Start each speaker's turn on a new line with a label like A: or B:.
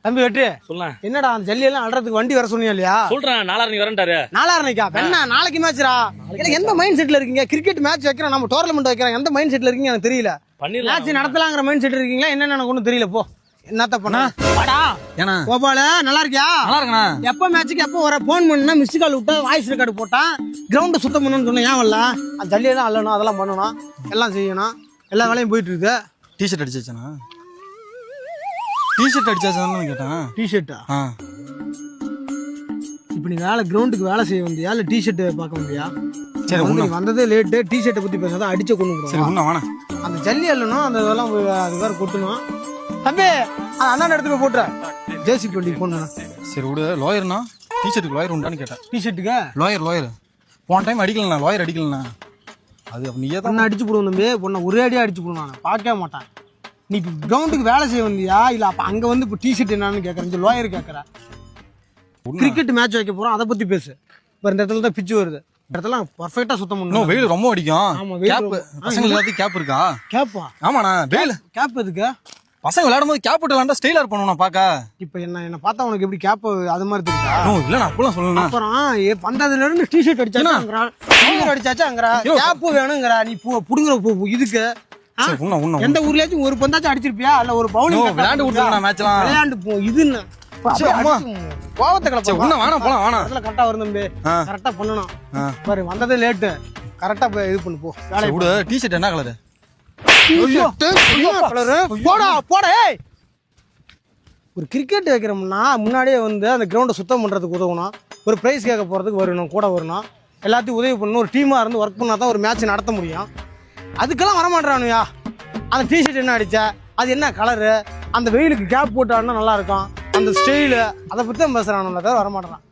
A: தம்பி வெற்றி
B: சொல்ல
A: என்னடா அந்த ஜல்லி எல்லாம் அல்றதுக்கு வண்டி வர சொன்னீங்க இல்லையா?
B: சொல்றேன் 4:30 வரேன்டாரு.
A: 4:30 என்ன நாளைக்கு மேட்ச்ரா? எனக்கு எந்த மைண்ட் செட்ல இருக்கீங்க? கிரிக்கெட் மேட்ச் வைக்கிறோம், நம்ம டோர்னமெண்ட் வைக்கிறோம், எந்த மைண்ட் செட்ல இருக்கீங்க எனக்கு தெரியல. மேட்ச் நடத்தலாங்கிற மைண்ட் செட் இருக்கீங்களா என்னன்னு எனக்கு ஒன்றும் தெரியல. போ என்னத்த பண்ணா வாடா
C: ஏனா
A: கோபால நல்லா இருக்கியா?
C: நல்லா இருக்கண்ணா.
A: எப்போ மேட்ச்சுக்கு எப்போ வர ஃபோன் பண்ணா மிஸ்டு கால் விட்டா வாய்ஸ் ரெக்கார்டு போட்டான் கிரவுண்டை சுத்தம் பண்ணணும்னு சொன்னேன். ஏன் வரல? அந்த ஜல்லியெல்லாம் அள்ளணும், அதெல்லாம் பண்ணணும், எல்லாம் செய்யணும், எல்லா வேலையும் போயிட்டு இருக்கு.
C: டிஷர்ட் அடிச்சாச்சா? டிஷர்ட் அடிச்சாச்சான்னு கேட்டேன்.
A: டிஷர்ட்டா?
C: ஆ
A: இப்போ நீ கிரவுண்டுக்கு வேலை செய்ய வந்தியா இல்லை டிஷர்ட் பார்க்க வந்தியா?
C: சரி
A: நீ வந்ததே லேட்டு. டிஷர்ட்டை பற்றி பேசாதான் அடிச்ச கொண்டு
C: சரி ஒன்றா வாண்ணா.
A: அந்த ஜல்லி அள்ளணும், அந்த இதெல்லாம் அது வேறு கொட்டணும். தம்பி அண்ணன் இடத்துக்கு போட்டுறேன். ஜேசிபி வண்டிக்கு ஃபோன் பண்ண.
C: சரி விடு. லாயர்னா டிஷர்ட்டுக்கு லாயர் உண்டான்னு கேட்டேன்.
A: டிஷர்ட்டுக்கு
C: லாயர் போன டைம் அடிக்கலண்ணா, லாயர் அடிக்கலண்ணா. அது நீயே தான்
A: பொண்ணை அடிச்சு போடுவோம் தம்பி. பொண்ணை ஒரே அடியாக அடிச்சு போடுவோம். நான் பார்க்கவே மாட்டேன். நீ இப்போ கிரவுண்டுக்கு வேலை செய்ய வந்தியா இல்லை அப்போ அங்கே வந்து இப்போ டிஷர்ட் என்னன்னு கேட்குறேன், லாயர் கேட்குறேன். கிரிக்கெட் மேட்ச் வைக்க போகிறோம், அதை பற்றி பேசு. இப்போ இந்த இடத்துல தான் பிச்சு வருது, இந்த இடத்துல பர்ஃபெக்டாக சுத்தம் பண்ணணும்.
C: வெயில் ரொம்ப அடிக்கும்.
A: ஆமாம்,
C: கேப் பசங்க எல்லாத்தையும் கேப் இருக்கா?
A: கேப்பா?
C: ஆமாண்ணா. வெயில்
A: கேப் எதுக்கு?
C: பசங்க விளையாடும் போது கேப் விட்டு விளாண்டா ஸ்டைலா இருப்பணும் பாக்க.
A: இப்போ என்ன பார்த்தா உனக்கு எப்படி கேப் அது மாதிரி தெரியுதா?
C: இல்ல அப்பெல்லாம் சொல்லணும்.
A: அப்புறம் வந்ததுல இருந்து டிஷர்ட் அடிச்சாச்சாங்கிற கேப் வேணுங்கிற நீ புடுங்குற இதுக்கு எந்த ஊர்லயாச்சும் ஒரு பந்தாச்சும் அடிச்சிருப்பியா? இல்ல ஒரு பவுலிங்
C: விளையாண்டு விட்டுருந்தா மேட்ச்லாம்
A: விளையாண்டு போ இதுன்னு கோவத்தை
C: கிளப்ப வேணாம் போலாம் வேணாம்.
A: அதெல்லாம் கரெக்டா வரும் தம்பி, கரெக்டா பண்ணணும். பாரு வந்ததே லேட்டு, கரெக்டா போய் இது பண்ணு. போ வேலை
C: விடு. டிஷர்ட் என்ன கலரு?
A: போடா போட. ஒரு கிரிக்கெட் வைக்கிறோம்னா முன்னாடியே வந்து அந்த கிரவுண்டை சுத்தம் பண்றதுக்கு உதவணும், ஒரு பிரைஸ் கேட்க போறதுக்கு வரணும், கூட வரணும், எல்லாத்தையும் உதவி பண்ணணும். ஒரு டீமா இருந்து ஒர்க் பண்ணா தான் ஒரு மேட்ச் நடத்த முடியும். அதுக்கெல்லாம் வரமாட்டானுயா. அந்த டிஷர்ட் என்ன அடிச்ச, அது என்ன கலரு, அந்த வெயிலுக்கு கேப் போட்டு ஆடினா நல்லா இருக்கும், அந்த ஸ்டைலு, அதை பற்றி தான் பேசுறானுல, வரமாட்டான்.